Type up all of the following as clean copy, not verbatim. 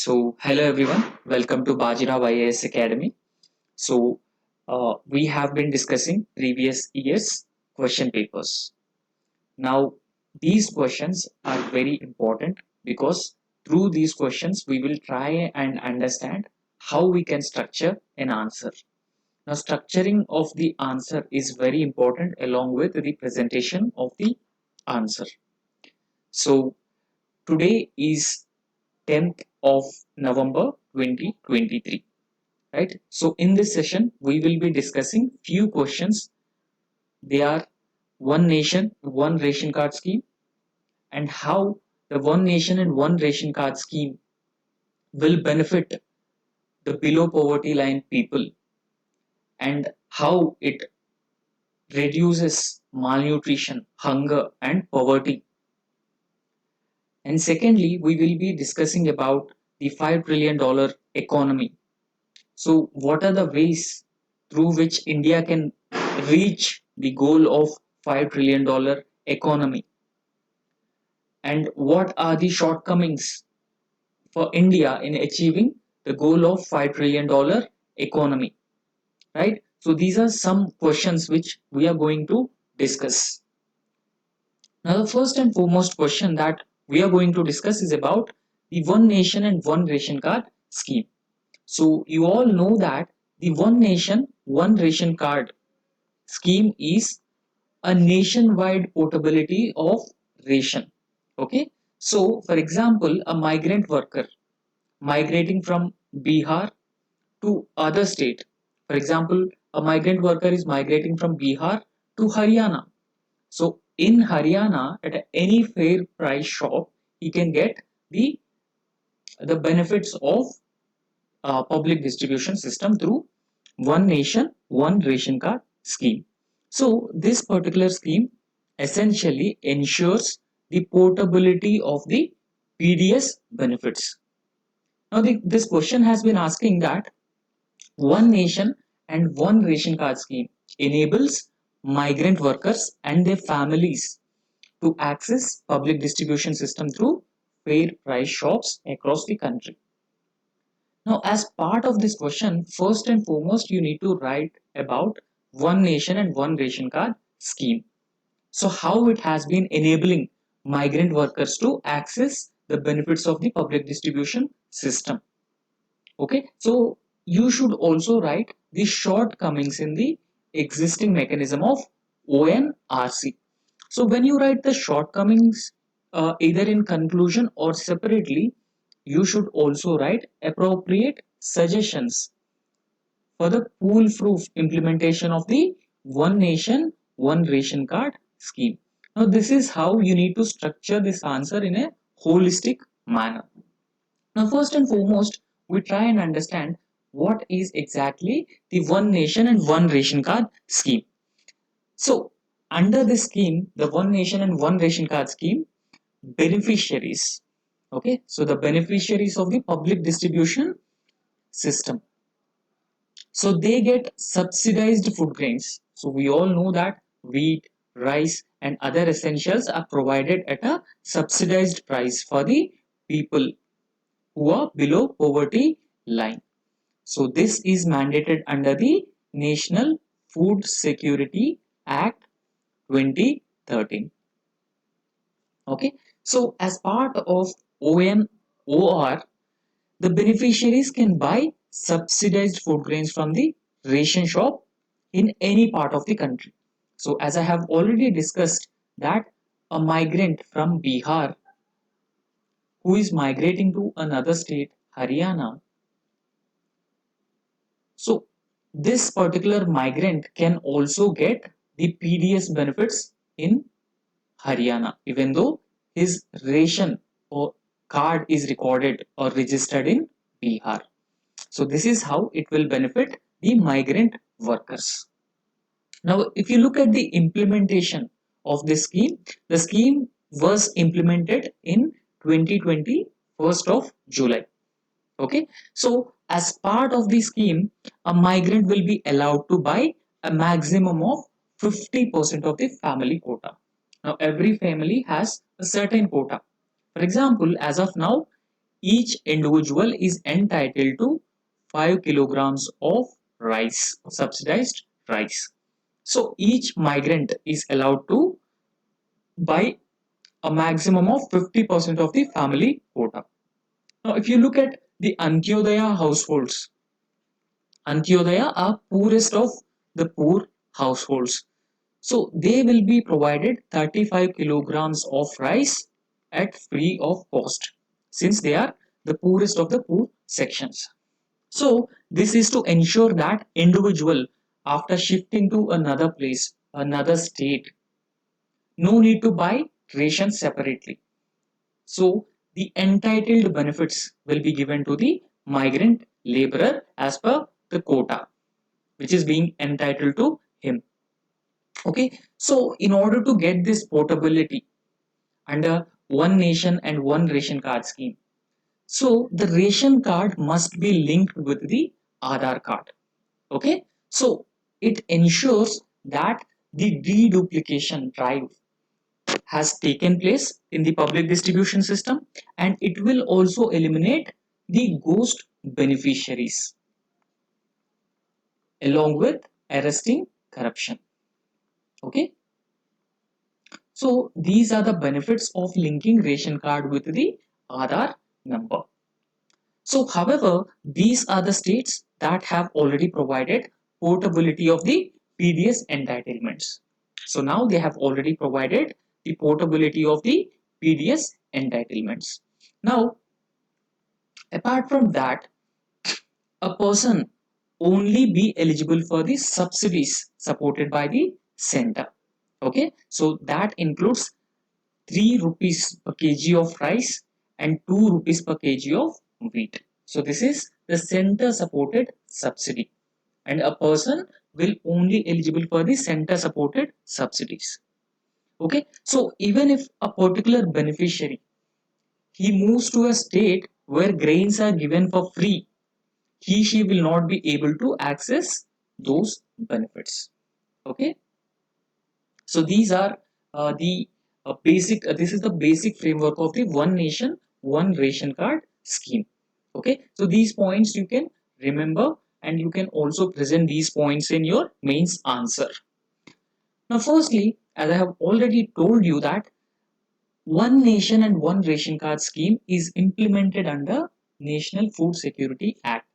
Hello everyone, welcome to Baji Rao IAS Academy. We have been discussing previous year's question papers. Now, these questions are very important because through these questions, we will try and understand how we can structure an answer. Now, structuring of the answer is very important along with the presentation of the answer. So, today is 10th of November 2023. Right, so in this session we will be discussing few questions. They are one nation one ration card scheme, and how the one nation and one ration card scheme will benefit the below poverty line people, and how it reduces malnutrition, hunger and poverty. And secondly, we will be discussing about the $5 trillion economy. So what are the ways through which India can reach the goal of $5 trillion economy? And what are the shortcomings for India in achieving the goal of $5 trillion economy? Right? So these are some questions which we are going to discuss. Now, the first and foremost question that we are going to discuss is about the one nation and one ration card scheme. So you all know that the one nation, one ration card scheme is a nationwide portability of ration. Okay. So for example, a migrant worker migrating from Bihar to other state. For example, a migrant worker is migrating from Bihar to Haryana. So in Haryana, at any fair price shop, he can get the benefits of public distribution system through one nation, one ration card scheme. So this particular scheme essentially ensures the portability of the PDS benefits. Now this question has been asking that one nation and one ration card scheme enables migrant workers and their families to access public distribution system through fair price shops across the country. Now, as part of this question, first and foremost, you need to write about one nation and one ration card scheme. So, how it has been enabling migrant workers to access the benefits of the public distribution system. Okay, so you should also write the shortcomings in the existing mechanism of ONRC. So, when you write the shortcomings either in conclusion or separately, you should also write appropriate suggestions for the foolproof implementation of the one nation, one ration card scheme. Now, this is how you need to structure this answer in a holistic manner. Now, first and foremost, we try and understand what is exactly the one nation and one ration card scheme. So, under this scheme, the one nation and one ration card scheme, beneficiaries, okay, so the beneficiaries of the public distribution system, so they get subsidized food grains. So we all know that wheat, rice and other essentials are provided at a subsidized price for the people who are below poverty line. So this is mandated under the National Food Security Act 2013. Okay, so as part of ONOR, the beneficiaries can buy subsidized food grains from the ration shop in any part of the country. So as I have already discussed that a migrant from Bihar who is migrating to another state, Haryana, so this particular migrant can also get the PDS benefits in Haryana, even though his ration or card is recorded or registered in Bihar. So this is how it will benefit the migrant workers. Now, if you look at the implementation of this scheme, the scheme was implemented in 2020, 1st of July. Okay, so as part of the scheme, a migrant will be allowed to buy a maximum of 50% of the family quota. Now, every family has a certain quota. For example, as of now, each individual is entitled to 5 kilograms of rice, subsidized rice. So each migrant is allowed to buy a maximum of 50% of the family quota. Now, if you look at the Antyodaya households, Antyodaya are poorest of the poor households. So they will be provided 35 kilograms of rice at free of cost, since they are the poorest of the poor sections. So this is to ensure that individual, after shifting to another place, another state, no need to buy ration separately. So the entitled benefits will be given to the migrant laborer as per the quota, which is being entitled to him. Okay, so in order to get this portability under one nation and one ration card scheme, so the ration card must be linked with the Aadhaar card. Okay, so it ensures that the deduplication drive has taken place in the public distribution system, and it will also eliminate the ghost beneficiaries along with arresting corruption. Okay, so these are the benefits of linking ration card with the Aadhaar number. So however, these are the states that have already provided portability of the PDS entitlements. So now they have already provided the portability of the PDS entitlements. Now, apart from that, a person only be eligible for the subsidies supported by the center. Okay, so that includes 3 rupees per kg of rice and 2 rupees per kg of wheat. So this is the center supported subsidy, and a person will only eligible for the center supported subsidies. Okay, so even if a particular beneficiary, he moves to a state where grains are given for free, she will not be able to access those benefits. Okay, so these are the basic this is the basic framework of the one nation one ration card scheme. Okay, so these points you can remember, and you can also present these points in your mains answer. Now firstly, as I have already told you, that one nation and one ration card scheme is implemented under National Food Security Act.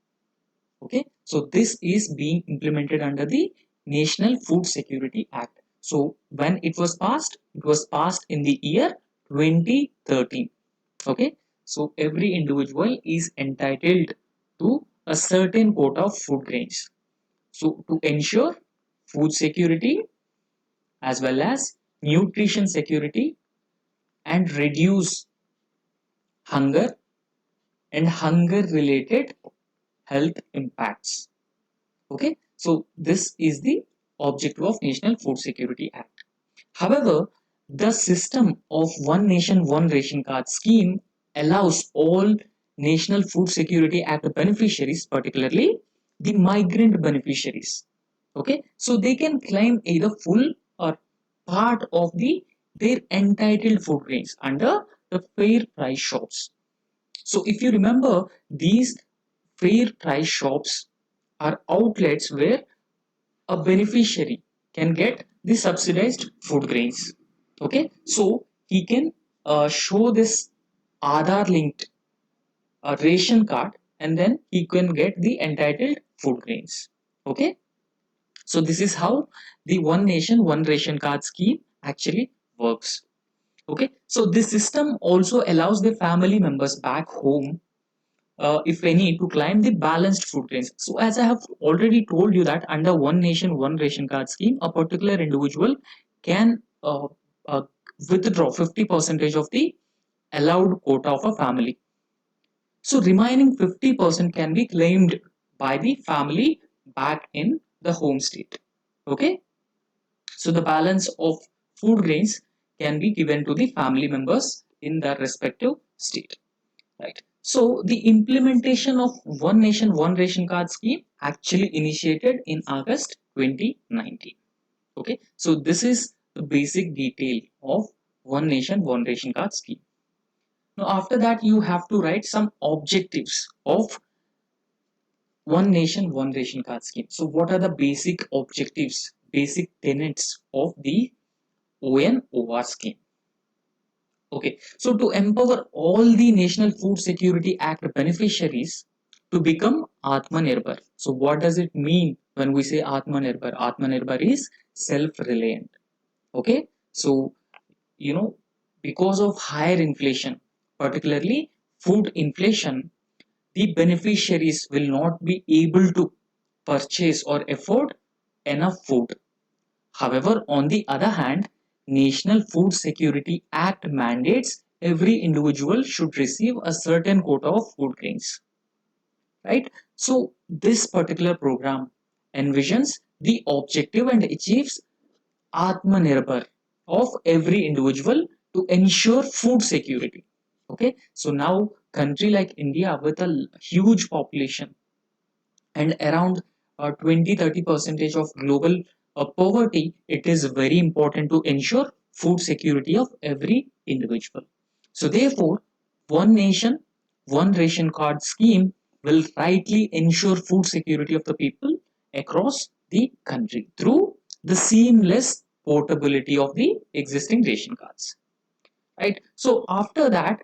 Okay, so this is being implemented under the National Food Security Act. So when it was passed in the year 2013. Okay, so every individual is entitled to a certain quota of food grains, so to ensure food security as well as nutrition security and reduce hunger and hunger related health impacts. Okay, so this is the objective of National Food Security Act. However, the system of one nation one ration card scheme allows all National Food Security Act beneficiaries, particularly the migrant beneficiaries, okay, so they can claim either full or part of their entitled food grains under the fair price shops. So if you remember, these fair price shops are outlets where a beneficiary can get the subsidized food grains. Okay, so he can show this Aadhaar linked ration card, and then he can get the entitled food grains. Okay, so this is how the one nation one ration card scheme actually works. Okay, so this system also allows the family members back home, if any, to claim the balanced food grains. So as I have already told you, that under one nation one ration card scheme, a particular individual can uh, withdraw 50% of the allowed quota of a family. So remaining 50% can be claimed by the family back in the home state. Okay, so the balance of food grains can be given to the family members in their respective state. Right. So the implementation of one nation one ration card scheme actually initiated in August 2019. Okay, so this is the basic detail of one nation one ration card scheme. Now after that you have to write some objectives of one nation, one ration card scheme. So what are the basic objectives, basic tenets of the ONOR scheme? Okay, so to empower all the National Food Security Act beneficiaries to become Atmanirbhar. So what does it mean when we say Atmanirbhar? Atmanirbhar is self-reliant. Okay, so because of higher inflation, particularly food inflation, the beneficiaries will not be able to purchase or afford enough food. However, on the other hand, National Food Security Act mandates every individual should receive a certain quota of food grains, right? So this particular program envisions the objective and achieves Atmanirbhar of every individual to ensure food security. Okay, so now country like India with a huge population and around 20-30 percentage of global poverty, it is very important to ensure food security of every individual. So therefore, one nation, one ration card scheme will rightly ensure food security of the people across the country through the seamless portability of the existing ration cards. Right. So after that,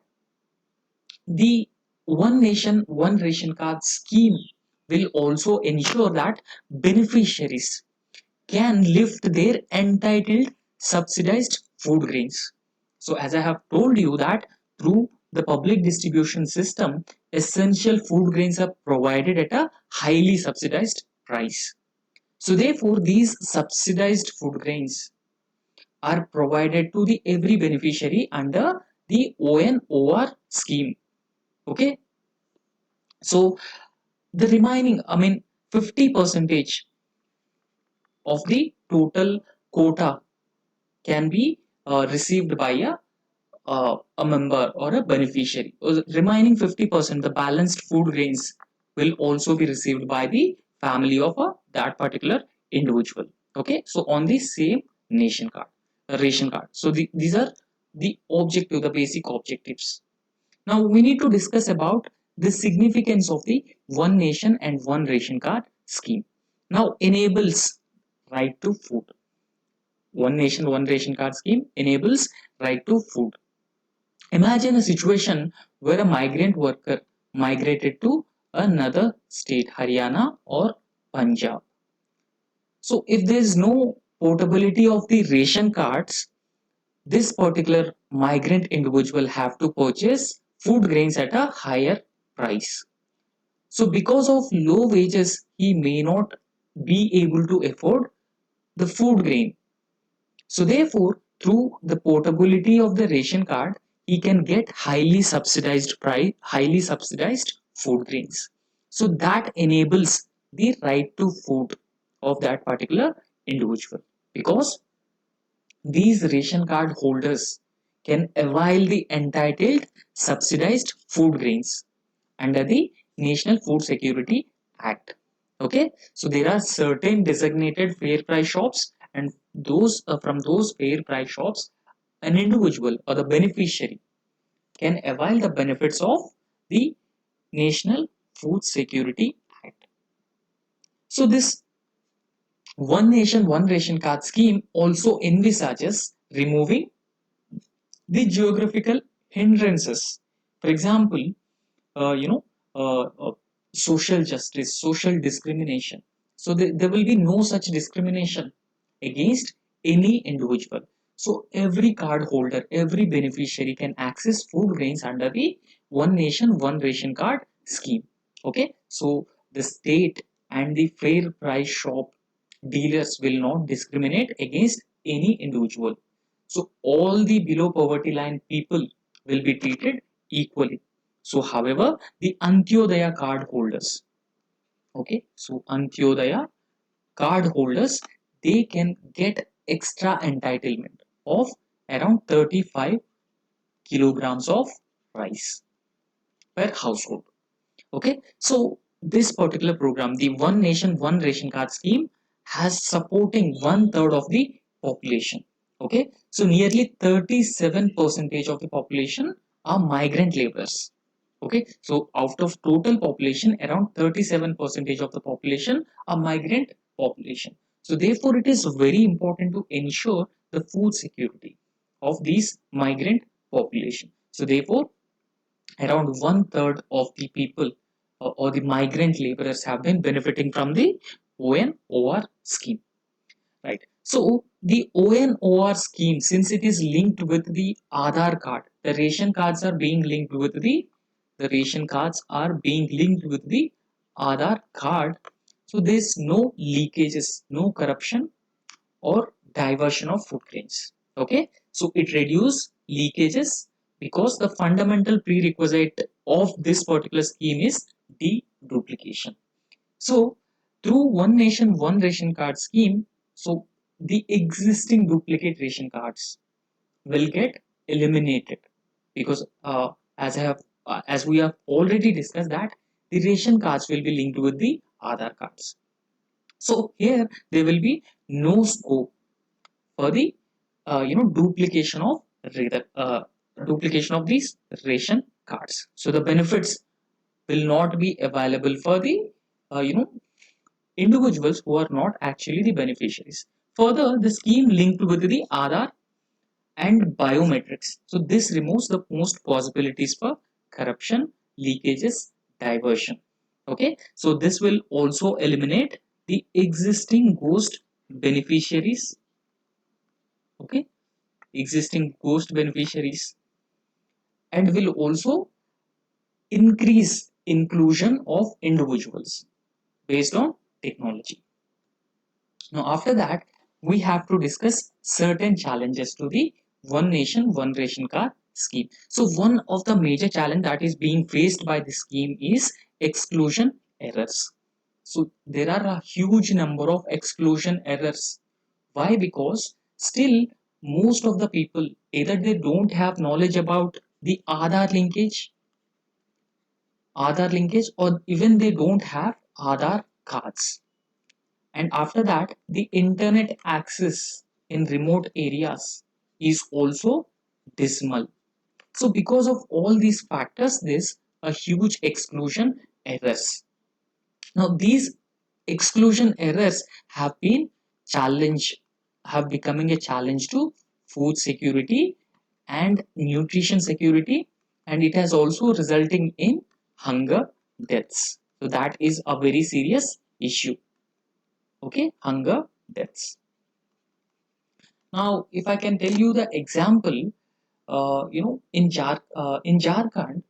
the one nation, one ration card scheme will also ensure that beneficiaries can lift their entitled subsidized food grains. So, as I have told you that through the public distribution system, essential food grains are provided at a highly subsidized price. So, therefore, these subsidized food grains are provided to the every beneficiary under the ONOR scheme. Okay, so the remaining, 50 percentage of the total quota can be received by a member or a beneficiary. Remaining 50%, the balanced food grains will also be received by the family of that particular individual. Okay, so on the same nation card, ration card. So these are the objective, the basic objectives. Now we need to discuss about the significance of the one nation and one ration card scheme. Now enables right to food. One nation, one ration card scheme enables right to food. Imagine a situation where a migrant worker migrated to another state, Haryana or Punjab. So if there is no portability of the ration cards, this particular migrant individual have to purchase food grains at a higher price. So because of low wages, he may not be able to afford the food grain. So therefore, through the portability of the ration card, he can get highly subsidized food grains. So that enables the right to food of that particular individual, because these ration card holders can avail the entitled subsidized food grains under the National Food Security Act. Okay, so there are certain designated fair price shops, and those from those fair price shops, an individual or the beneficiary can avail the benefits of the National Food Security Act. So this one nation, one ration card scheme also envisages removing the geographical hindrances. For example, uh, you know, uh, uh, social justice, social discrimination. So there will be no such discrimination against any individual. So every card holder, every beneficiary can access food grains under the one nation, one ration card scheme. Okay, so the state and the fair price shop dealers will not discriminate against any individual. So all the below poverty line people will be treated equally. So however, the Antyodaya card holders, okay, so Antyodaya card holders, they can get extra entitlement of around 35 kilograms of rice per household. Okay, so this particular program, the one nation one ration card scheme, has supporting one third of the population. Okay, so nearly 37 percentage of the population are migrant laborers. Okay, so out of total population, around 37% of the population are migrant population. So therefore, it is very important to ensure the food security of these migrant population. So therefore, around one third of the people or the migrant laborers have been benefiting from the ONOR scheme, right? So the ONOR scheme, since it is linked with the Aadhaar card, the ration cards are being linked with the ration cards are being linked with the Aadhaar card. So there's no leakages, no corruption or diversion of food grains. Okay, so it reduces leakages because the fundamental prerequisite of this particular scheme is deduplication. So through one nation, one ration card scheme, so the existing duplicate ration cards will get eliminated because as we have already discussed that the ration cards will be linked with the Aadhaar cards. So here there will be no scope for the duplication of these ration cards. So the benefits will not be available for the uh, you know individuals who are not actually the beneficiaries. Further, the scheme linked with the Aadhaar and biometrics. So this removes the most possibilities for corruption, leakages, diversion. Okay, so this will also eliminate the existing ghost beneficiaries. Okay, existing ghost beneficiaries, and will also increase inclusion of individuals based on technology. Now, after that, we have to discuss certain challenges to the One Nation, One Ration Card scheme. So, one of the major challenge that is being faced by the scheme is exclusion errors. So, there are a huge number of exclusion errors. Why? Because still most of the people either they don't have knowledge about the Aadhaar linkage, or even they don't have Aadhaar cards. And after that, the internet access in remote areas is also dismal. So because of all these factors, there's a huge exclusion errors. Now these exclusion errors have been challenge have becoming a challenge to food security and nutrition security, and it has also resulting in hunger deaths. So that is a very serious issue. Okay, hunger deaths. Now, if I can tell you the example, in Jharkhand,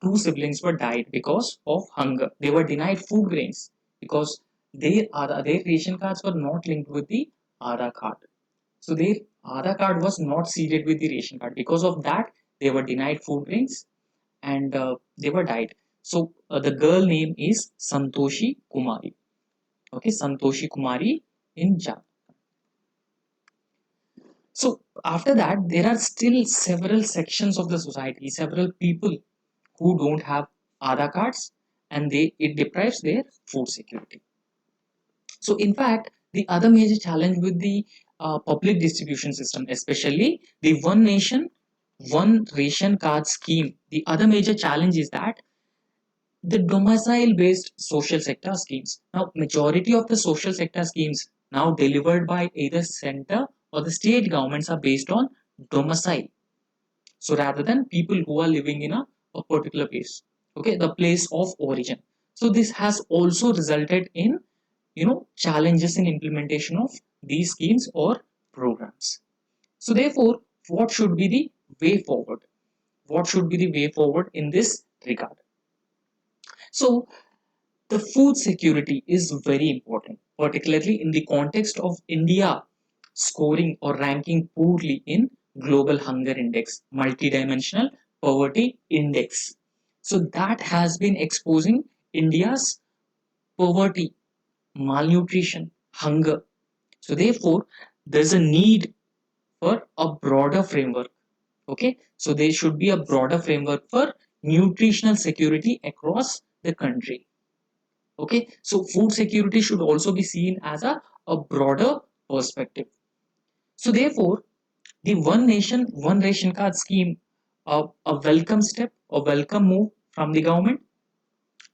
two siblings were died because of hunger. They were denied food grains because their ration cards were not linked with the Aadhaar card. So their Aadhaar card was not seeded with the ration card. Because of that, they were denied food grains and they were died. So the girl name is Santoshi Kumari. Okay, Santoshi Kumari in Jharkhand. So after that, there are still several sections of the society, several people who don't have Aadhaar cards, and it deprives their food security. So in fact, the other major challenge with the public distribution system, especially the One Nation, One Ration Card scheme, the other major challenge is that the domicile based social sector schemes. Now, majority of the social sector schemes now delivered by either center or the state governments are based on domicile. So rather than people who are living in a particular place, okay, the place of origin. So this has also resulted in challenges in implementation of these schemes or programs. So therefore, what should be the way forward? What should be the way forward in this regard? So the food security is very important, particularly in the context of India scoring or ranking poorly in Global Hunger Index, multidimensional poverty index. So that has been exposing India's poverty, malnutrition, hunger. So therefore, there's a need for a broader framework. Okay, so there should be a broader framework for nutritional security across the country. Okay, so food security should also be seen as a broader perspective. So therefore, the One Nation, One Ration Card scheme a welcome step, a welcome move from the government,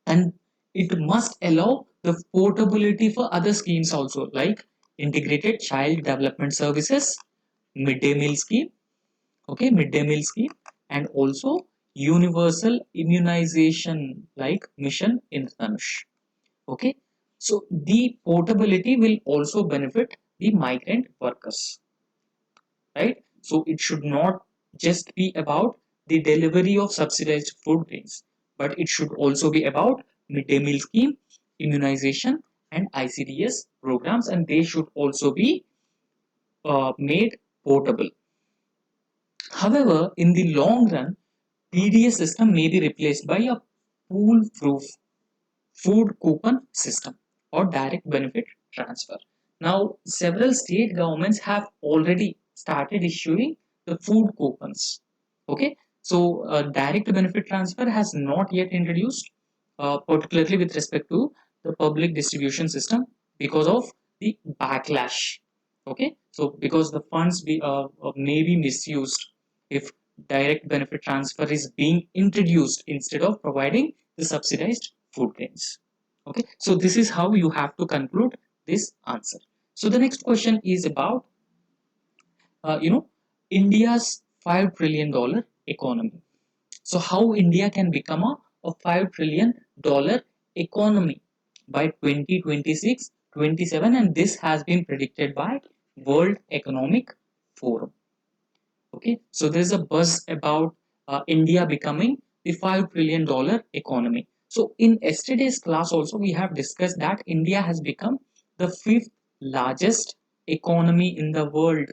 and it must allow the portability for other schemes also, like integrated child development services, midday meal scheme, okay, midday meal scheme, and also universal immunization like mission Indradhanush. Okay, so the portability will also benefit the migrant workers, right? So it should not just be about the delivery of subsidized food grains, but it should also be about midday meal scheme, immunization, and ICDS programs, and they should also be made portable. However, in the long run, PDS system may be replaced by a pool-proof food coupon system or direct benefit transfer. Now, several state governments have already started issuing the food coupons. Okay, so direct benefit transfer has not yet introduced, particularly with respect to the public distribution system because of the backlash. Okay, so because the funds may be misused if direct benefit transfer is being introduced instead of providing the subsidized food grains. Okay, so this is how you have to conclude this answer. So the next question is about India's $5 trillion economy. So how India can become a $5 trillion economy by 2026, 27, and this has been predicted by World Economic Forum. Okay, so there's a buzz about India becoming the $5 trillion economy. So in yesterday's class also we have discussed that India has become the fifth largest economy in the world,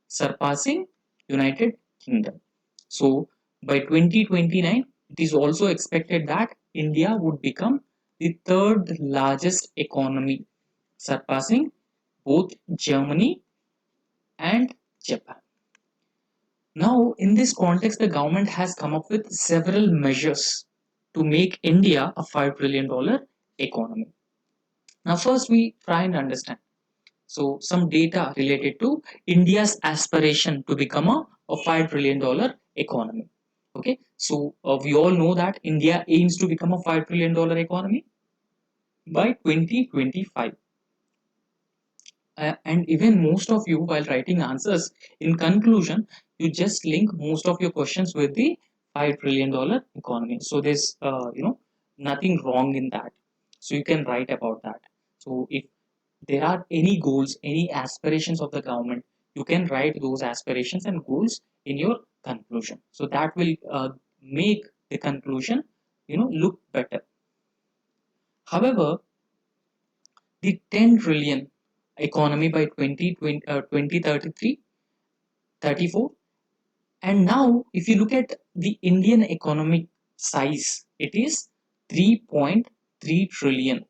surpassing United Kingdom. So by 2029, it is also expected that India would become the third largest economy, surpassing both Germany and Japan. Now, in this context, the government has come up with several measures to make India a $5 trillion economy. Now, first we try and understand. So, some data related to India's aspiration to become a $5 trillion economy. Okay, so we all know that India aims to become a $5 trillion economy by 2025. And even most of you, while writing answers, in conclusion, you just link most of your questions with the $5 trillion economy. So there's nothing wrong in that. So you can write about that. So if there are any goals, any aspirations of the government, you can write those aspirations and goals in your conclusion. So that will make the conclusion look better. However, the 10 trillion economy by 2033, 34, and now if you look at the Indian economic size, it is 3.3 trillion.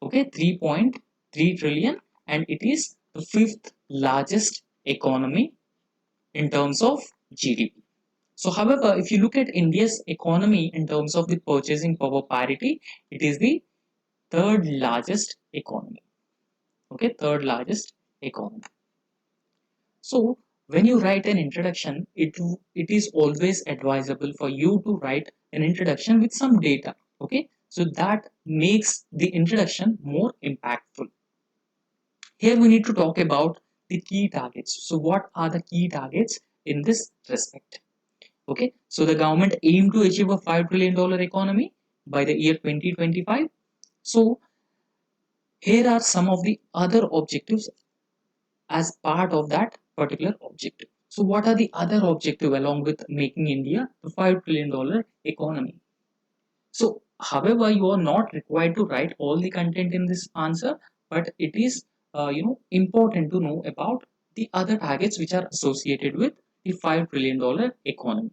Okay, 3.3 trillion, and it is the fifth largest economy in terms of GDP. So however, if you look at India's economy in terms of the purchasing power parity, it is the third largest economy. Okay, third largest economy. So when you write an introduction, it is always advisable for you to write an introduction with some data. Okay, so that makes the introduction more impactful. Here we need to talk about the key targets. So what are the key targets in this respect? Okay, so the government aim to achieve a $5 trillion economy by the year 2025. So here are some of the other objectives as part of that particular objective. So what are the other objective along with making India a $5 trillion economy? So however, you are not required to write all the content in this answer, but it is important to know about the other targets which are associated with the $5 trillion economy.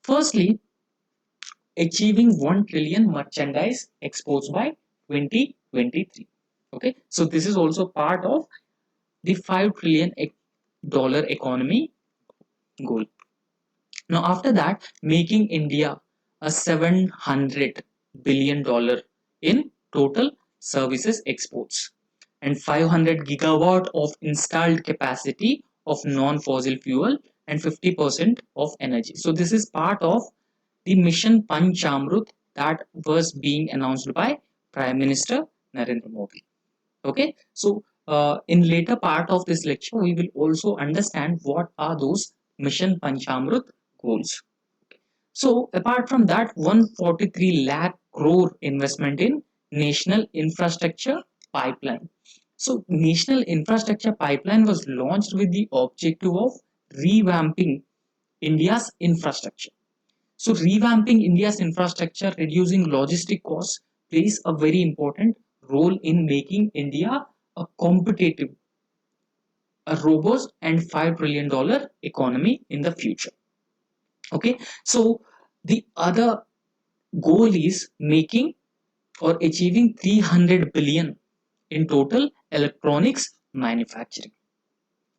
Firstly, achieving 1 trillion merchandise exports by 2023. Okay, so this is also part of the $5 trillion economy goal. Now, after that, making India a $700 billion in total services exports and 500 gigawatt of installed capacity of non-fossil fuel and 50% of energy. So this is part of the Mission Panchamrut that was being announced by Prime Minister Narendra Modi. Okay, so in later part of this lecture, we will also understand what are those Mission Panchamrut goals. So apart from that, 143 lakh crore investment in national infrastructure pipeline. So national infrastructure pipeline was launched with the objective of revamping India's infrastructure. So revamping India's infrastructure, reducing logistic costs plays a very important role in making India a competitive, a robust and $5 trillion economy in the future. Okay, so the other goal is making or achieving 300 billion in total electronics manufacturing.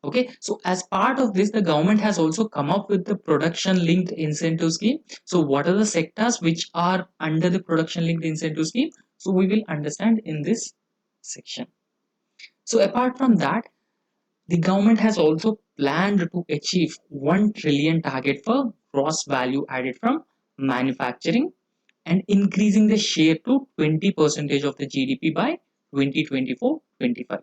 Okay, so as part of this, the government has also come up with the production linked incentive scheme. So what are the sectors which are under the production linked incentive scheme? So we will understand in this section. So apart from that, the government has also planned to achieve 1 trillion target for gross value added from manufacturing and increasing the share to 20% of the GDP by 2024-25.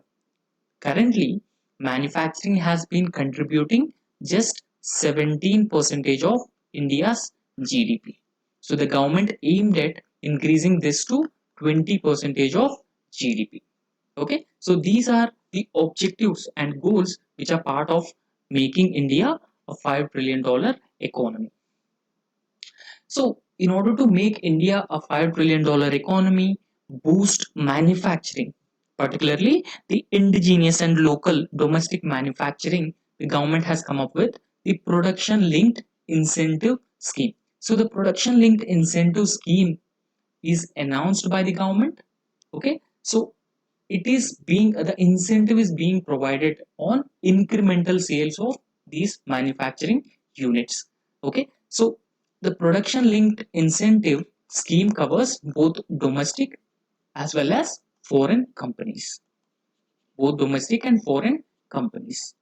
Currently, manufacturing has been contributing just 17% of India's GDP. So the government aimed at increasing this to 20% of GDP. Okay, so these are the objectives and goals which are part of making India a $5 trillion economy. So in order to make India a $5 trillion economy, boost manufacturing, particularly the indigenous and local domestic manufacturing, the government has come up with the production linked incentive scheme. So the production linked incentive scheme is announced by the government. Okay, so it is being the incentive is being provided on incremental sales of these manufacturing units. Okay, so the production linked incentive scheme covers both domestic as well as foreign companies, both domestic and foreign companies.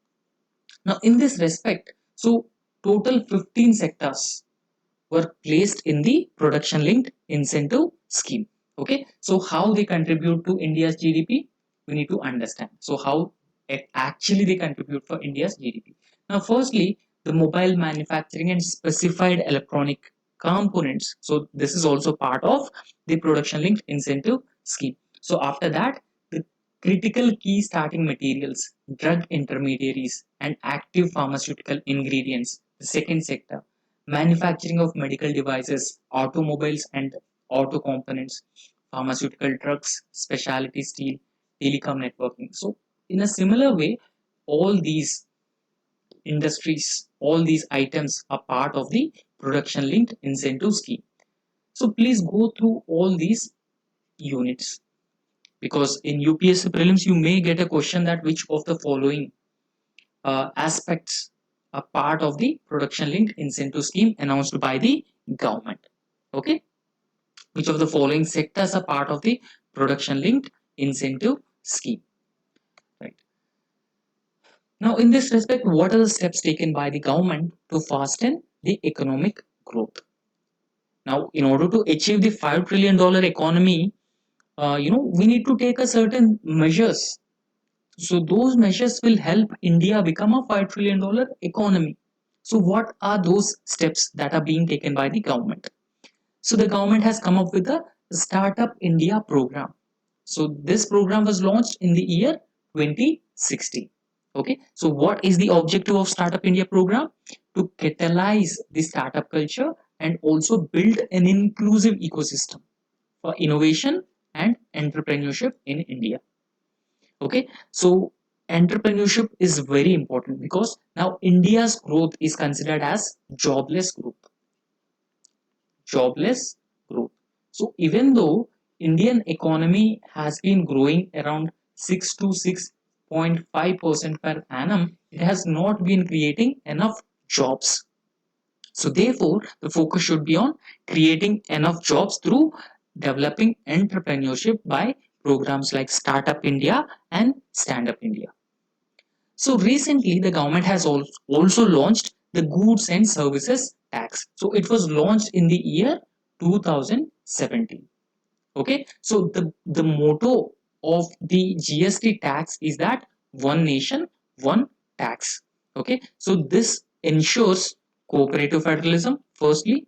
Now in this respect, so total 15 sectors were placed in the production linked incentive scheme. Okay, so how they contribute to India's GDP, we need to understand. So how actually they contribute for India's GDP. Now firstly, the mobile manufacturing and specified electronic components, so this is also part of the production linked incentive scheme. So after that, the critical key starting materials, drug intermediaries and active pharmaceutical ingredients, the second sector. Manufacturing of medical devices, automobiles and auto components, pharmaceutical drugs, specialty steel, telecom networking. So in a similar way, all these industries, all these items are part of the production linked incentive scheme. So please go through all these units, because in UPSC prelims you may get a question that which of the following aspects are part of the production linked incentive scheme announced by the government. Okay, which of the following sectors are part of the production linked incentive scheme, right? Now in this respect, what are the steps taken by the government to fasten the economic growth? Now in order to achieve the $5 trillion economy, we need to take a certain measures. So those measures will help India become a $5 trillion economy. So what are those steps that are being taken by the government? So the government has come up with a Startup India program. So this program was launched in the year 2016. Okay, so what is the objective of Startup India program? To catalyze the startup culture and also build an inclusive ecosystem for innovation and entrepreneurship in India. Okay, so entrepreneurship is very important because now India's growth is considered as jobless growth. Jobless growth. So even though Indian economy has been growing around 6 to 6.5% per annum, it has not been creating enough jobs. So therefore, the focus should be on creating enough jobs through developing entrepreneurship by programs like Startup India and Stand Up India. So recently, the government has also launched the goods and services tax. So it was launched in the year 2017. Okay, so the motto of the GST tax is that one nation, one tax. Okay, so this ensures cooperative federalism, firstly.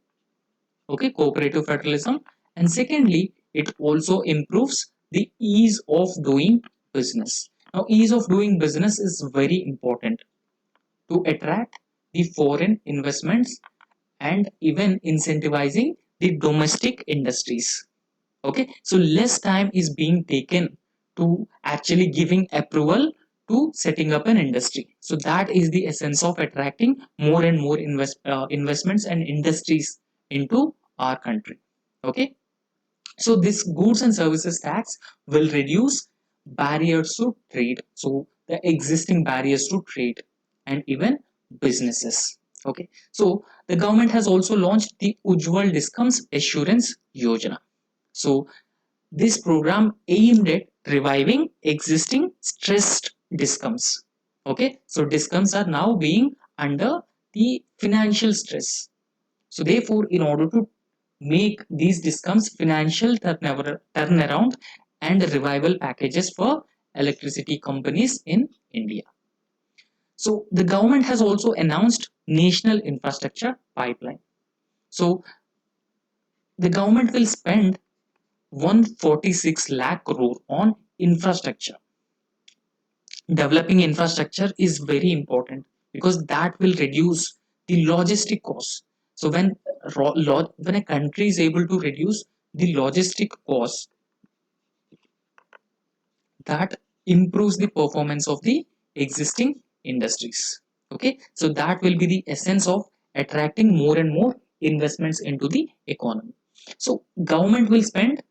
Okay, cooperative federalism, and secondly, it also improves the ease of doing business. Now, ease of doing business is very important to attract the foreign investments and even incentivizing the domestic industries. Okay, so less time is being taken to actually giving approval to setting up an industry. So that is the essence of attracting more and more investments and industries into our country. Okay, so this goods and services tax will reduce barriers to trade, so the existing barriers to trade and even businesses. Okay, so the government has also launched the Ujjwal Discoms Assurance Yojana. So this program aimed at reviving existing stressed discoms. Okay, so discoms are now being under the financial stress. So therefore, in order to make these discoms financial turnaround and revival packages for electricity companies in India. So the government has also announced national infrastructure pipeline. So the government will spend 146 lakh crore on infrastructure. Developing infrastructure is very important because that will reduce the logistic costs. So when a country is able to reduce the logistic costs, that improves the performance of the existing industries. Okay, so that will be the essence of attracting more and more investments into the economy. So government will spend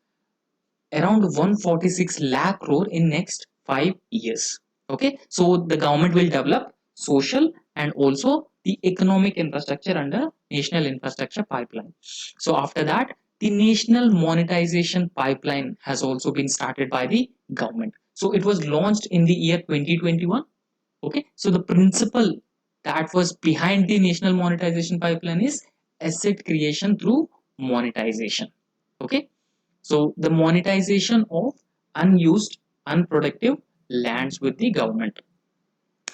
around 146 lakh crore in next 5 years. Okay, so the government will develop social and also the economic infrastructure under national infrastructure pipeline. So after that, the national monetization pipeline has also been started by the government. So it was launched in the year 2021. Okay, so the principle that was behind the national monetization pipeline is asset creation through monetization. Okay, so the monetization of unused, unproductive lands with the government.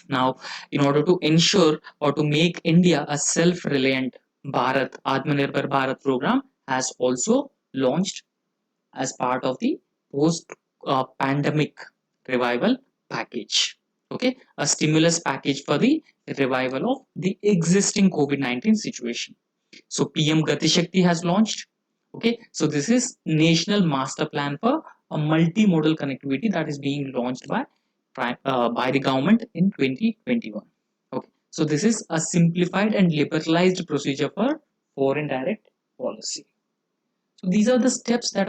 Now, in order to ensure or to make India a self-reliant Bharat, Atmanirbhar Bharat program has also launched as part of the post-pandemic revival package. Okay, a stimulus package for the revival of the existing COVID-19 situation. So PM Gati Shakti has launched. Okay, so this is National Master Plan for a multimodal connectivity that is being launched by the government in 2021. Okay, so this is a simplified and liberalized procedure for foreign direct policy. So these are the steps that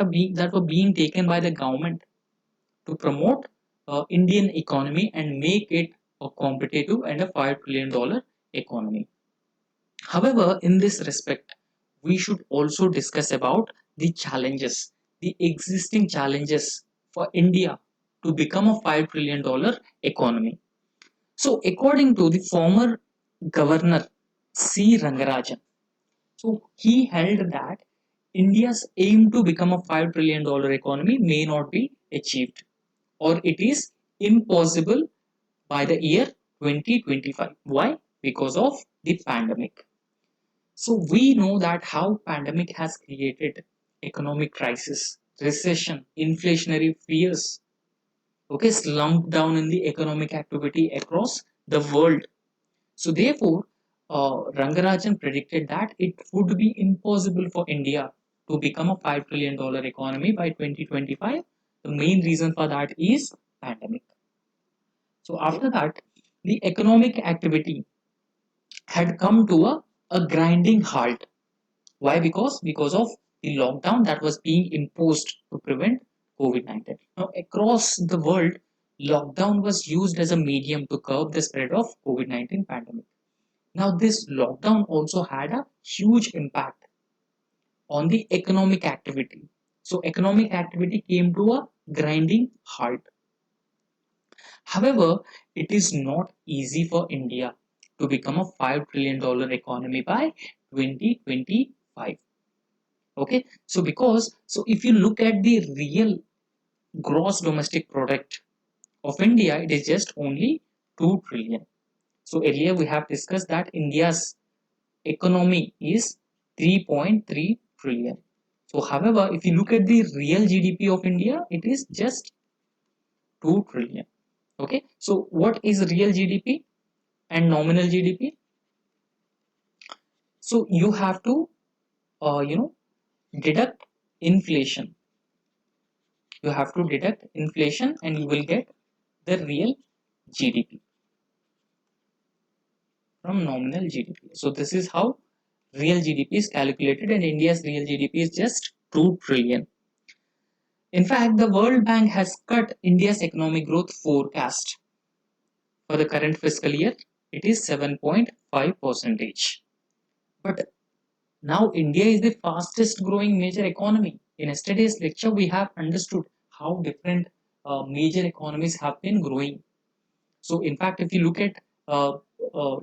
were being taken by the government to promote Indian economy and make it a competitive and a $5 trillion economy. However, in this respect, we should also discuss about the challenges, the existing challenges for India to become a $5 trillion economy. So, according to the former governor C. Rangarajan, so he held that India's aim to become a $5 trillion economy may not be achieved, or it is impossible by the year 2025. Why? Because of the pandemic. So we know that how pandemic has created economic crisis, recession, inflationary fears, okay, slumped down in the economic activity across the world. So therefore, Rangarajan predicted that it would be impossible for India to become a $5 trillion economy by 2025. The main reason for that is pandemic. So after that, the economic activity had come to a grinding halt. Why? Because of the lockdown that was being imposed to prevent COVID-19. Now, across the world, lockdown was used as a medium to curb the spread of COVID-19 pandemic. Now, this lockdown also had a huge impact on the economic activity. So, economic activity came to a grinding halt. However, it is not easy for India to become a $5 trillion economy by 2025. Okay, so if you look at the real gross domestic product of India, it is just only 2 trillion. So earlier we have discussed that India's economy is 3.3 trillion. So however, if you look at the real GDP of India, it is just 2 trillion. Okay, so what is real GDP and nominal GDP? So you have to deduct inflation. You have to deduct inflation and you will get the real GDP from nominal GDP. So this is how real GDP is calculated, and India's real GDP is just 2 trillion. In fact, the World Bank has cut India's economic growth forecast for the current fiscal year. It is 7.5%. But now India is the fastest growing major economy. In yesterday's lecture, we have understood how different major economies have been growing. So in fact, if you look at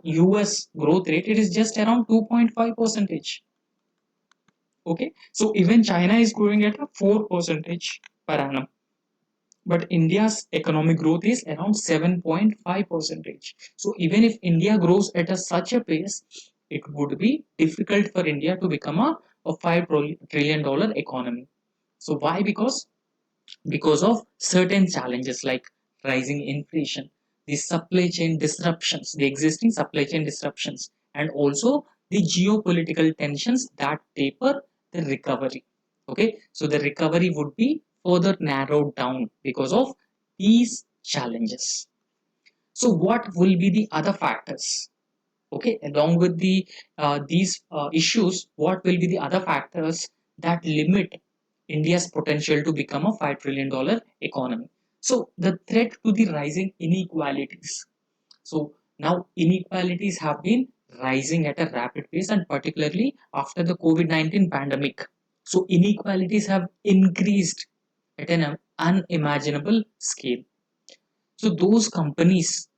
US growth rate, it is just around 2.5%. Okay, so even China is growing at a 4% per annum, but India's economic growth is around 7.5%. So even if India grows at such a pace, it would be difficult for India to become a $5 trillion economy. So why? Because of certain challenges like rising inflation, the supply chain disruptions, the existing supply chain disruptions, and also the geopolitical tensions that taper the recovery. Okay, so the recovery would be further narrowed down because of these challenges. So what will be the other factors? Okay, along with these issues, what will be the other factors that limit India's potential to become a $5 trillion economy? So the threat to the rising inequalities. So now inequalities have been rising at a rapid pace, and particularly after the COVID-19 pandemic. So inequalities have increased at an unimaginable scale. So those companies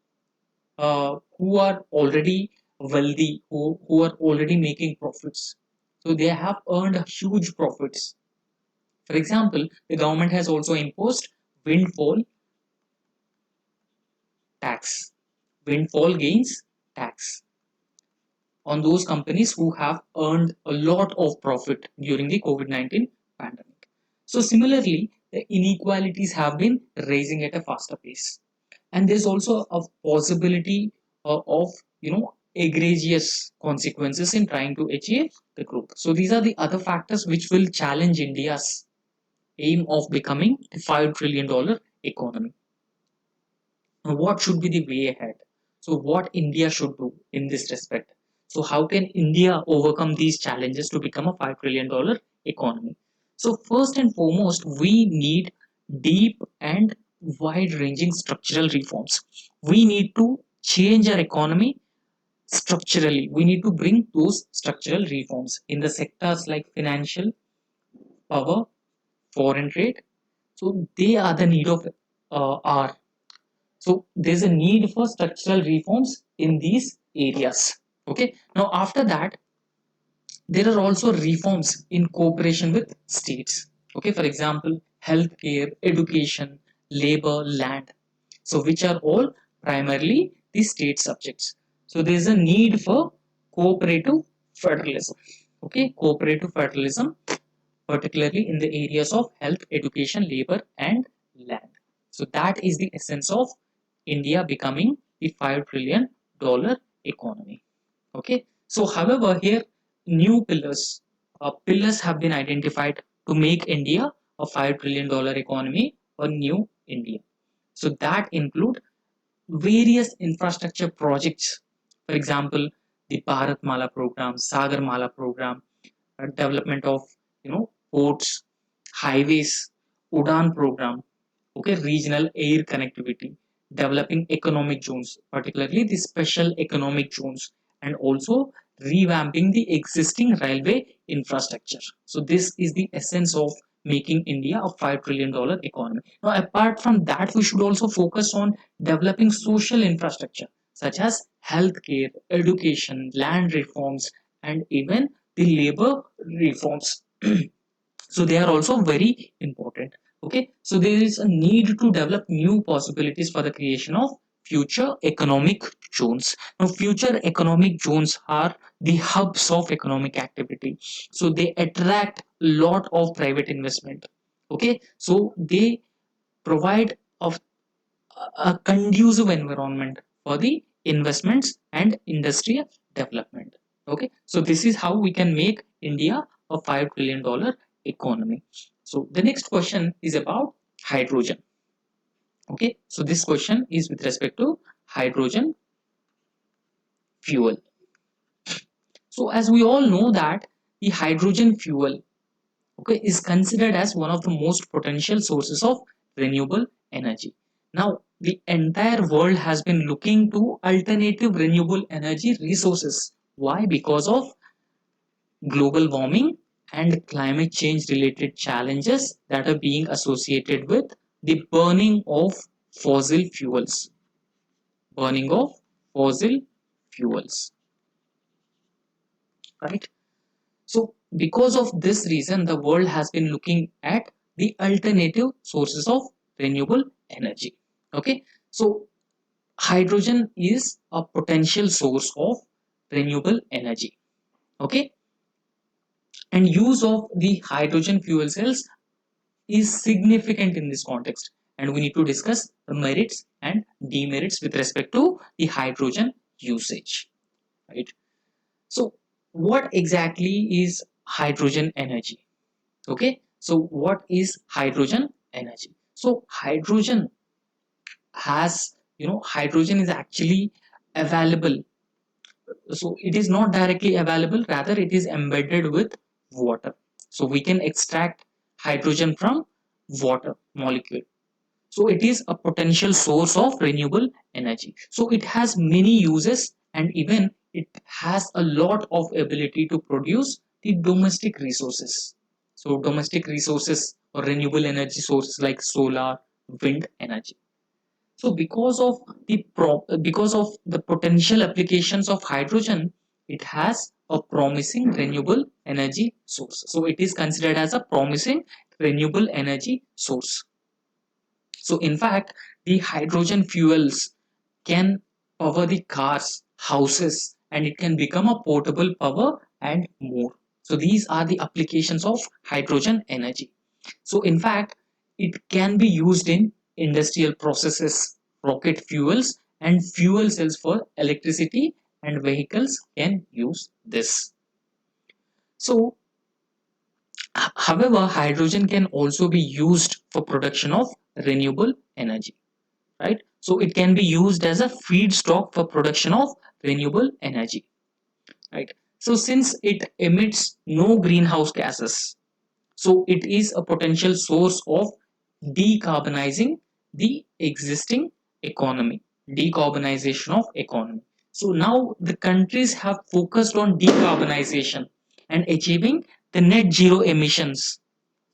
who are already wealthy, who are already making profits, so they have earned huge profits. For example, the government has also imposed windfall tax, windfall gains tax on those companies who have earned a lot of profit during the COVID-19 pandemic. So similarly, the inequalities have been rising at a faster pace. And there's also a possibility of egregious consequences in trying to achieve the growth. So these are the other factors which will challenge India's aim of becoming a $5 trillion economy. Now, what should be the way ahead? So what India should do in this respect? So how can India overcome these challenges to become a $5 trillion economy? So first and foremost, we need deep and wide-ranging structural reforms. We need to change our economy structurally. We need to bring those structural reforms in the sectors like financial, power, foreign trade. So they are the need of our. So there's a need for structural reforms in these areas. Okay. Now after that, there are also reforms in cooperation with states. Okay. For example, healthcare, education, labor, land. So which are all primarily the state subjects. So there is a need for cooperative federalism. Okay, cooperative federalism, particularly in the areas of health, education, labor, and land. So that is the essence of India becoming the $5 trillion economy. Okay, so however, here new pillars have been identified to make India a $5 trillion economy or new India. So that include various infrastructure projects. For example, the Bharat Mala program, Sagar Mala program, development of ports, highways, Udan program, okay, regional air connectivity, developing economic zones, particularly the special economic zones, and also revamping the existing railway infrastructure. So this is the essence of making India a $5 trillion economy. Now, apart from that, we should also focus on developing social infrastructure such as healthcare, education, land reforms, and even the labor reforms. So they are also very important. Okay, so there is a need to develop new possibilities for the creation of future economic zones. Now future economic zones are the hubs of economic activity, so they attract a lot of private investment. Okay, so they provide of a conducive environment for the investments and industrial development. Okay, so this is how we can make India a $5 trillion economy. So the next question is about hydrogen. Okay, so this question is with respect to hydrogen fuel. So as we all know that the hydrogen fuel, okay, is considered as one of the most potential sources of renewable energy. Now the entire world has been looking to alternative renewable energy resources. Why? Because of global warming and climate change related challenges that are being associated with the fossil fuels burning of fossil fuels, right? So because of this reason, the world has been looking at the alternative sources of renewable energy. Okay, so hydrogen is a potential source of renewable energy. Okay, and use of the hydrogen fuel cells is significant in this context, and we need to discuss the merits and demerits with respect to the hydrogen usage, right? So what exactly is hydrogen energy? Okay, so what is hydrogen energy? So hydrogen is actually available. So it is not directly available, rather it is embedded with water. So we can extract hydrogen from water molecule. So it is a potential source of renewable energy. So it has many uses, and even it has a lot of ability to produce the domestic resources. So domestic resources or renewable energy sources like solar, wind energy. So because of the potential applications of hydrogen, it has a promising renewable energy source. So it is considered as a promising renewable energy source. So in fact, the hydrogen fuels can power the cars, houses, and it can become a portable power and more. So these are the applications of hydrogen energy. So in fact, it can be used in industrial processes, rocket fuels, and fuel cells for electricity, and vehicles can use this. So however, hydrogen can also be used for production of renewable energy, right? So it can be used as a feedstock for production of renewable energy, right? So since it emits no greenhouse gases, so it is a potential source of decarbonizing the existing economy, decarbonization of economy. So now the countries have focused on decarbonization and achieving the net zero emissions.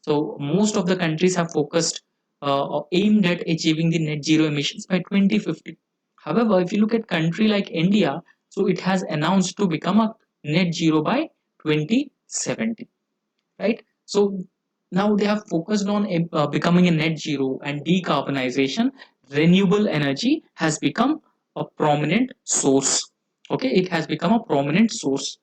So most of the countries have focused or aimed at achieving the net zero emissions by 2050. However, if you look at country like India, so it has announced to become a net zero by 2070, right? So now they have focused on becoming a net zero and decarbonization. Renewable energy has become a prominent source. Okay, it has become a prominent source.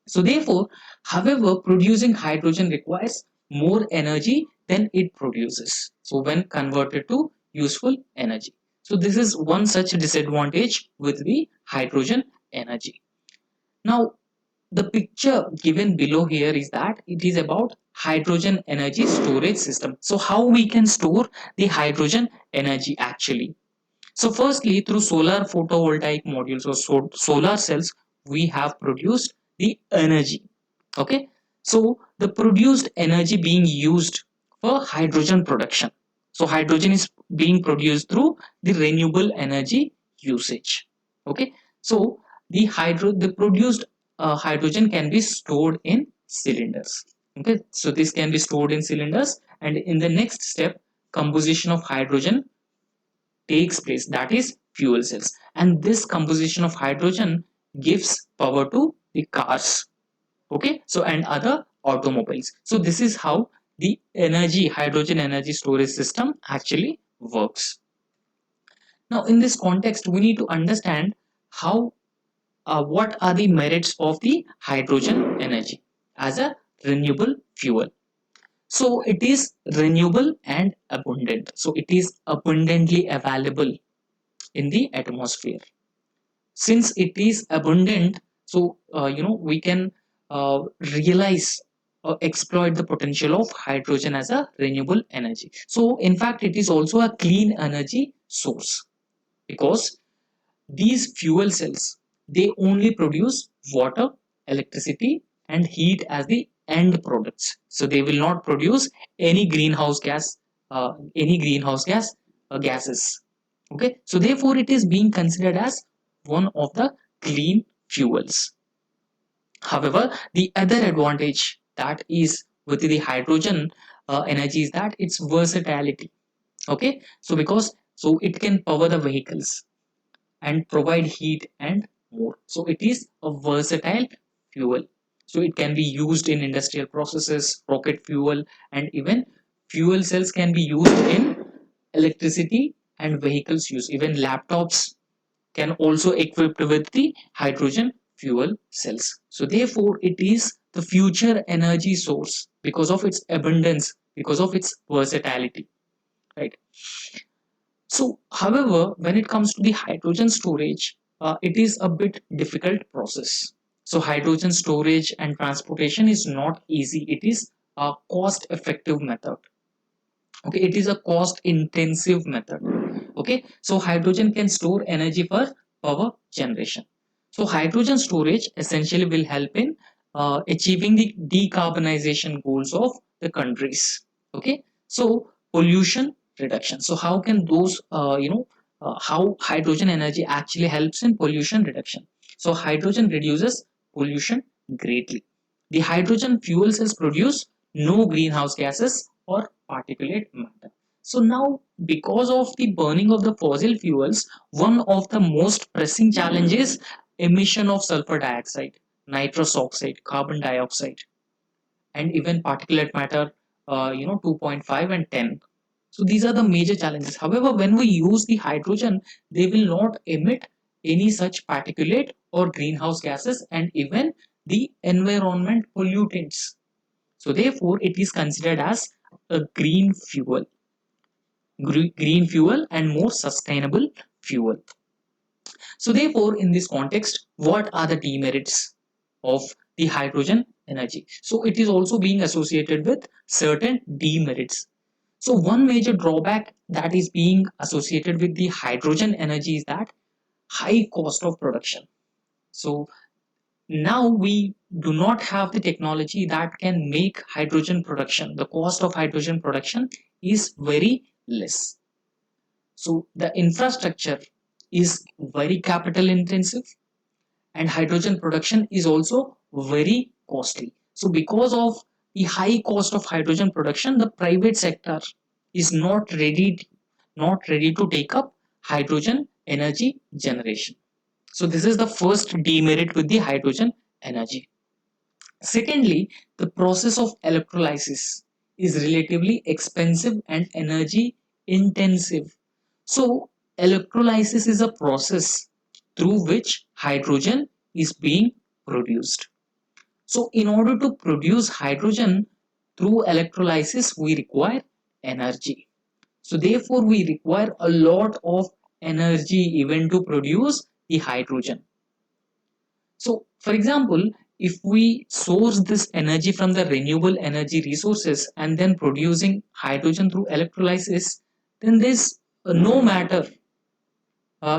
So therefore, however, producing hydrogen requires more energy than it produces. So when converted to useful energy. So this is one such disadvantage with the hydrogen energy. Now, the picture given below here is that it is about hydrogen energy storage system. So how we can store the hydrogen energy actually? So firstly, through solar photovoltaic modules or solar cells, we have produced the energy. Okay, so the produced energy being used for hydrogen production. So hydrogen is being produced through the renewable energy usage. Okay, so the produced hydrogen can be stored in cylinders. Okay, so this can be stored in cylinders, and in the next step, composition of hydrogen takes place, that is fuel cells. and this composition of hydrogen gives power to the cars, okay, so and other automobiles. So this is how the hydrogen energy storage system actually works. Now in this context we need to understand how what are the merits of the hydrogen energy as a renewable fuel. So it is renewable and abundant, so it is abundantly available in the atmosphere. Since it is abundant, so we can realize or exploit the potential of hydrogen as a renewable energy. So in fact it is also a clean energy source, because these fuel cells, they only produce water, electricity and heat as the end products. So they will not produce any greenhouse gas, gases. Okay, so therefore it is being considered as one of the clean fuels. However, the other advantage that is with the hydrogen energy is that its versatility. Okay, so because so it can power the vehicles and provide heat and more. So it is a versatile fuel. So it can be used in industrial processes, rocket fuel, and even fuel cells can be used in electricity and vehicles use. Even laptops can also equipped with the hydrogen fuel cells. So therefore it is the future energy source because of its abundance, because of its versatility, right? So, however, when it comes to the hydrogen storage, it is a bit difficult process. So, hydrogen storage and transportation is not easy. It is a cost-effective method. Okay, it is a cost-intensive method. Okay, so hydrogen can store energy for power generation. So, hydrogen storage essentially will help in achieving the decarbonization goals of the countries. Okay, so pollution reduction. So how can those how hydrogen energy actually helps in pollution reduction? So hydrogen reduces pollution greatly. The hydrogen fuel cells produce no greenhouse gases or particulate matter. So now, because of the burning of the fossil fuels, one of the most pressing challenges emission of sulfur dioxide, nitrous oxide, carbon dioxide, and even particulate matter, 2.5 and 10. So these are the major challenges. However, when we use the hydrogen, they will not emit any such particulate or greenhouse gases and even the environment pollutants. So therefore, it is considered as a green fuel and more sustainable fuel. So therefore, in this context, what are the demerits of the hydrogen energy? So it is also being associated with certain demerits. So one major drawback that is being associated with the hydrogen energy is that high cost of production. So now we do not have the technology that can make hydrogen production. The cost of hydrogen production is very less. So the infrastructure is very capital intensive and hydrogen production is also very costly. So because of the high cost of hydrogen production, the private sector is not ready to take up hydrogen energy generation. So this is the first demerit with the hydrogen energy. Secondly, the process of electrolysis is relatively expensive and energy intensive. So electrolysis is a process through which hydrogen is being produced. So in order to produce hydrogen through electrolysis, we require energy. So therefore, we require a lot of energy even to produce the hydrogen. So for example, if we source this energy from the renewable energy resources and then producing hydrogen through electrolysis, then there's no matter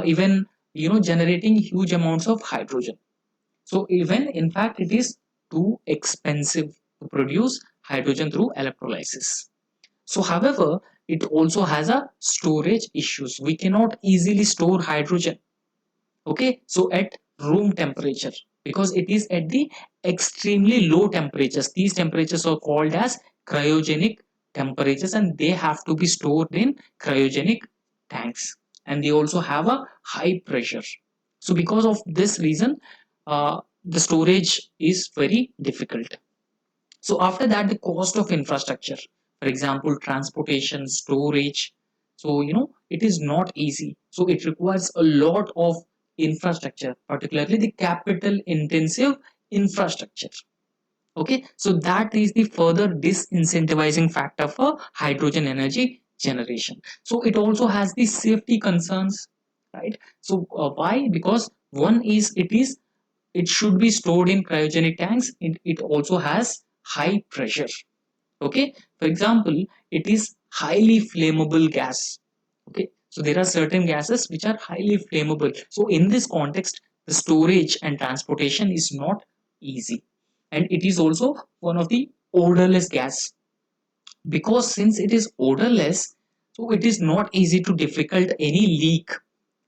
even generating huge amounts of hydrogen. So even in fact it is too expensive to produce hydrogen through electrolysis. So however, it also has a storage issues. We cannot easily store hydrogen, okay, so at room temperature, because it is at the extremely low temperatures. These temperatures are called as cryogenic temperatures and they have to be stored in cryogenic tanks. and they also have a high pressure. So because of this reason, the storage is very difficult. So after that, the cost of infrastructure, for example, transportation, storage. So, it is not easy. So it requires a lot of infrastructure, particularly the capital intensive infrastructure. Okay, so that is the further disincentivizing factor for hydrogen energy generation. So it also has the safety concerns, right? So why? Because one is it should be stored in cryogenic tanks. It also has high pressure. Okay, for example, it is highly flammable gas. Okay, so there are certain gases which are highly flammable. So in this context, the storage and transportation is not easy, and it is also one of the odorless gas. Because since it is odorless, so it is not easy to difficult any leak,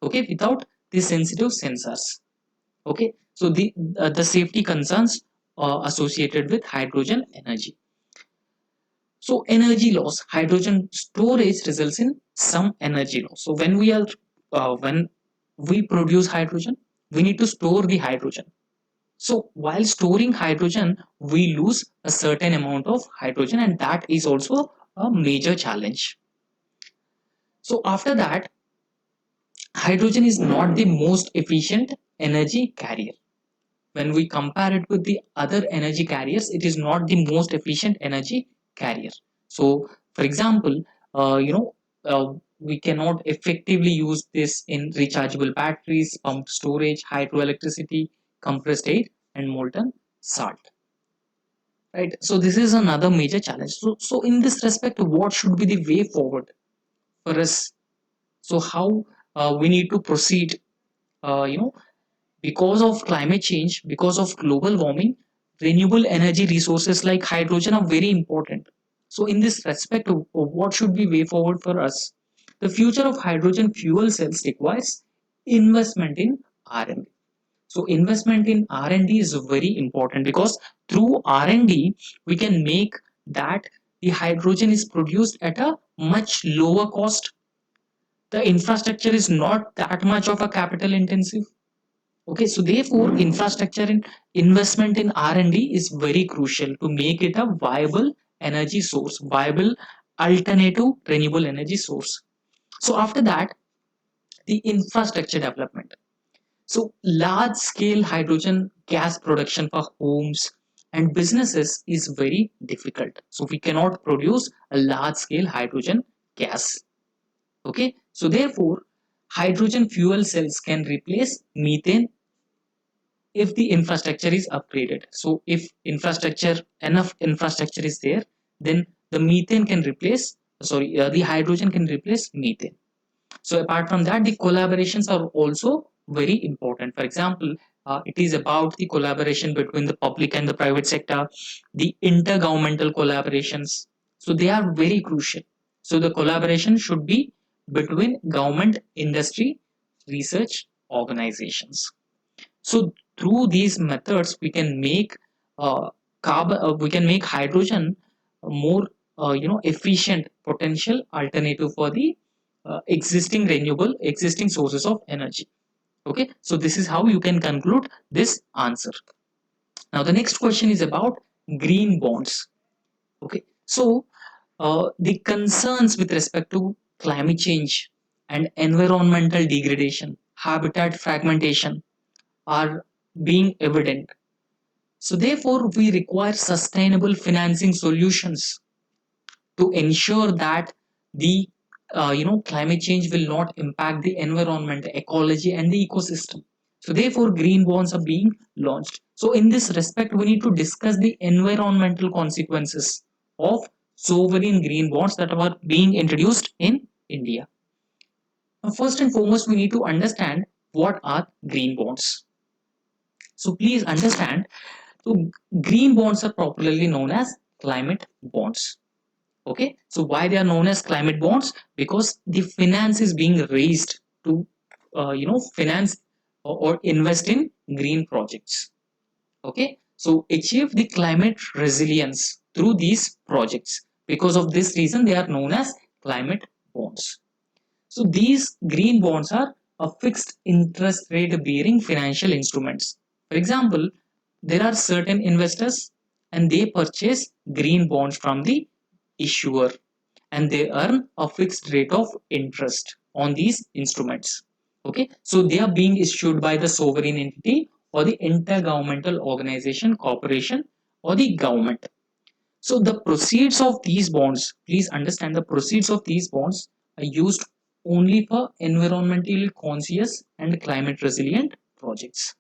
okay, without the sensitive sensors. Okay, so the safety concerns associated with hydrogen energy. So energy loss, hydrogen storage results in some energy loss. So when we produce hydrogen, we need to store the hydrogen. So while storing hydrogen, we lose a certain amount of hydrogen, and that is also a major challenge. So after that, hydrogen is not the most efficient energy carrier. When we compare it with the other energy carriers, it is not the most efficient energy carrier. So for example, we cannot effectively use this in rechargeable batteries, pumped storage, hydroelectricity, compressed air, and molten salt, right? So this is another major challenge. So in this respect, what should be the way forward for us? So how we need to proceed? You know Because of climate change, because of global warming, renewable energy resources like hydrogen are very important. So in this respect, what should be way forward for us? The future of hydrogen fuel cells requires investment in R&D. So investment in R&D is very important, because through R&D we can make that the hydrogen is produced at a much lower cost. The infrastructure is not that much of a capital intensive. Okay, so therefore, infrastructure and investment in R&D is very crucial to make it a viable energy source, viable alternative renewable energy source. So after that, the infrastructure development. So large scale hydrogen gas production for homes and businesses is very difficult. So we cannot produce a large scale hydrogen gas. Okay, so therefore, hydrogen fuel cells can replace methane if the infrastructure is upgraded. So if enough infrastructure is there, then the hydrogen can replace methane. So apart from that, the collaborations are also very important. For example, it is about the collaboration between the public and the private sector, the intergovernmental collaborations. So they are very crucial. So the collaboration should be between government, industry, research organizations. So through these methods, we can make hydrogen a more efficient potential alternative for the existing sources of energy. Okay, so this is how you can conclude this answer. Now the next question is about green bonds. Okay, so the concerns with respect to climate change and environmental degradation, habitat fragmentation are being evident. So therefore, we require sustainable financing solutions to ensure that the climate change will not impact the environment, ecology, and the ecosystem. So therefore, green bonds are being launched. So in this respect, we need to discuss the environmental consequences of sovereign green bonds that are being introduced in India. Now, first and foremost, we need to understand what are green bonds. So please understand, so green bonds are popularly known as climate bonds. Okay, so why they are known as climate bonds? Because the finance is being raised to finance or invest in green projects. Okay, so achieve the climate resilience through these projects. Because of this reason, they are known as climate bonds. So these green bonds are a fixed interest rate bearing financial instruments. For example, there are certain investors and they purchase green bonds from the issuer, and they earn a fixed rate of interest on these instruments. Okay, so they are being issued by the sovereign entity or the intergovernmental organization, corporation, or the government. So the proceeds of these bonds, please understand, the proceeds of these bonds are used only for environmentally conscious and climate resilient projects.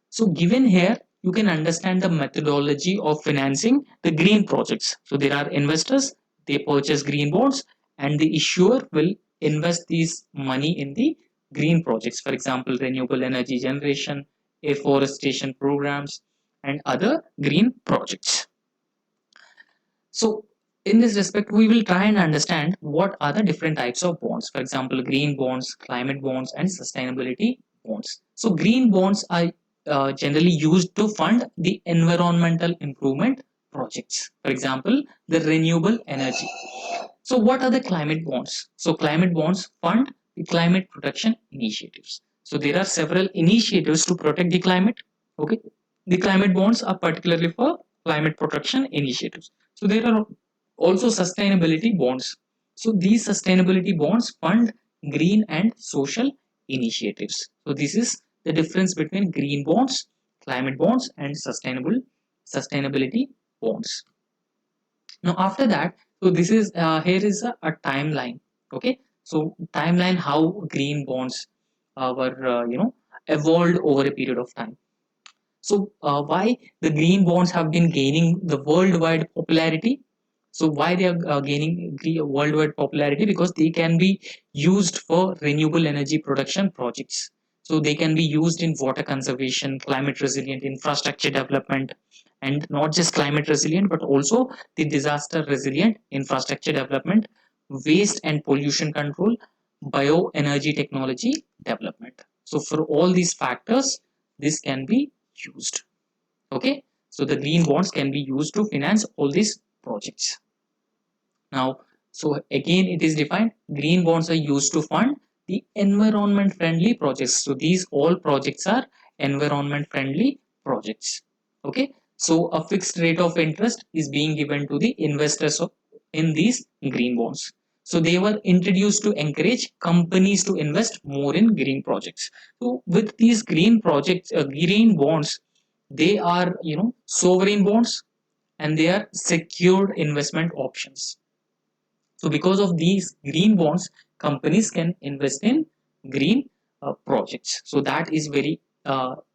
So given here, you can understand the methodology of financing the green projects. So there are investors, they purchase green bonds, and the issuer will invest these money in the green projects. For example, renewable energy generation, afforestation programs, and other green projects. So in this respect, we will try and understand what are the different types of bonds. For example, green bonds, climate bonds, and sustainability bonds. So green bonds are generally used to fund the environmental improvement projects. For example, the renewable energy. So what are the climate bonds? So climate bonds fund the climate protection initiatives. So there are several initiatives to protect the climate. Okay, the climate bonds are particularly for climate protection initiatives. So there are also sustainability bonds. So these sustainability bonds fund green and social initiatives. So this is the difference between green bonds, climate bonds, and sustainability bonds. Now after that, so this is here is a timeline. Okay, so timeline how green bonds were evolved over a period of time. So why the green bonds have been gaining the worldwide popularity? So why they are gaining worldwide popularity? Because they can be used for renewable energy production projects. So they can be used in water conservation, climate resilient infrastructure development, and not just climate resilient, but also the disaster resilient infrastructure development, waste and pollution control, bioenergy technology development. So for all these factors, this can be used. Okay, so the green bonds can be used to finance all these projects. Now, so again it is defined, green bonds are used to fund the environment friendly projects. So these all projects are environment friendly projects. Okay, so a fixed rate of interest is being given to the investors in these green bonds. So they were introduced to encourage companies to invest more in green projects. So with these green projects, green bonds, they are sovereign bonds, and they are secured investment options. So because of these green bonds, companies can invest in green projects. So that is very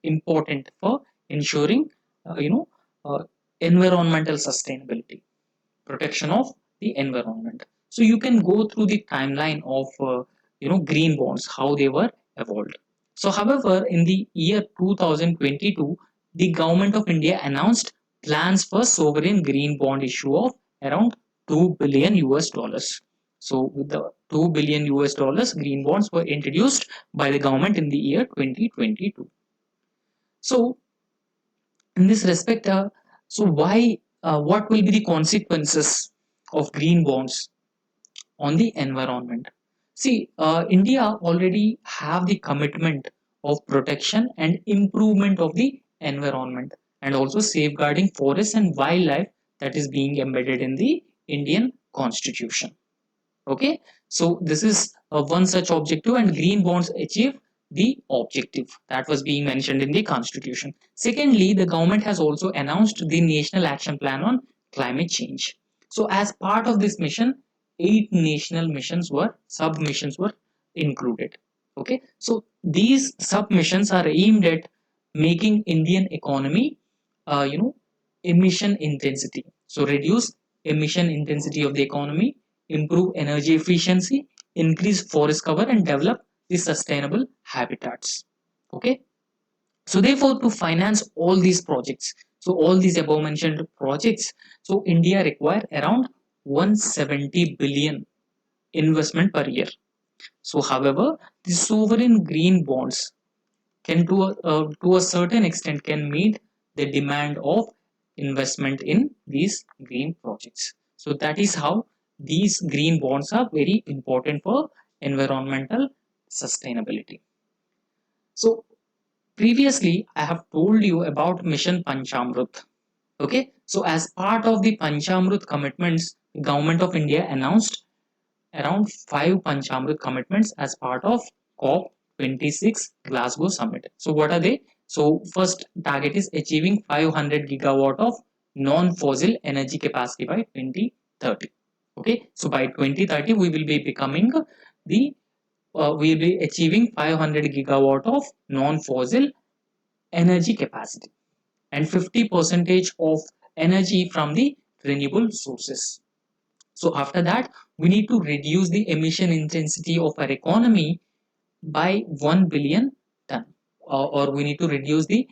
important for ensuring, uh, you know, uh, environmental sustainability, protection of the environment. So you can go through the timeline of green bonds, how they were evolved. So however, in the year 2022, the government of India announced plans for sovereign green bond issue of around 2 billion US dollars. So with the 2 billion US dollars, green bonds were introduced by the government in the year 2022. So in this respect, so why what will be the consequences of green bonds on the environment? See, India already have the commitment of protection and improvement of the environment, and also safeguarding forests and wildlife, that is being embedded in the Indian Constitution. Okay, so this is one such objective, and green bonds achieve the objective that was being mentioned in the Constitution. Secondly, the government has also announced the National Action Plan on Climate Change. So as part of this mission, 8 national sub-missions were included. Okay, so these sub-missions are aimed at making Indian economy emission intensity, so reduce emission intensity of the economy, improve energy efficiency, increase forest cover, and develop the sustainable habitats. Okay, so therefore, to finance all these projects, so all these above mentioned projects, so India require around 170 billion investment per year. So however, the sovereign green bonds can to a certain extent can meet the demand of investment in these green projects. So that is how these green bonds are very important for environmental sustainability. So previously I have told you about Mission Panchamrit. Okay, so as part of the Panchamrit commitments, the Government of India announced around 5 Panchamrit commitments as part of COP26 Glasgow Summit. So what are they? So first target is achieving 500 gigawatt of non-fossil energy capacity by 2030. Okay, so by 2030 we will be becoming the we will be achieving 500 gigawatt of non-fossil energy capacity and 50 percentage of energy from the renewable sources. So after that, we need to reduce the emission intensity of our economy by 1 billion ton, or we need to reduce the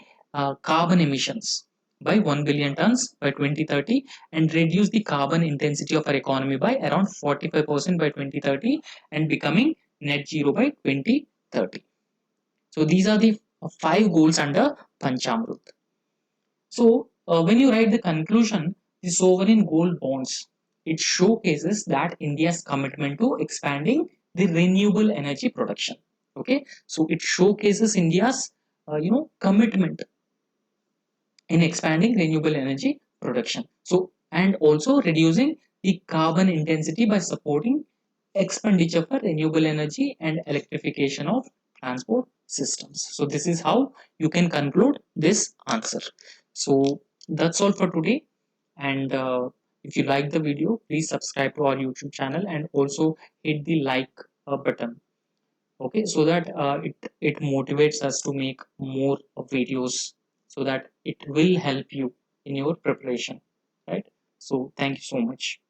carbon emissions by 1 billion tons by 2030 and reduce the carbon intensity of our economy by around 45% by 2030 and becoming net zero by 2030. So these are the 5 goals under Panchamrut. So, when you write the conclusion, the sovereign gold bonds, it showcases that India's commitment to expanding the renewable energy production. Okay, so it showcases India's commitment in expanding renewable energy production. So, and also reducing the carbon intensity by supporting expenditure for renewable energy and electrification of transport systems. So this is how you can conclude this answer. So that's all for today. And if you like the video, please subscribe to our YouTube channel and also hit the like button. Okay, so that it motivates us to make more videos, so that it will help you in your preparation, right? So thank you so much.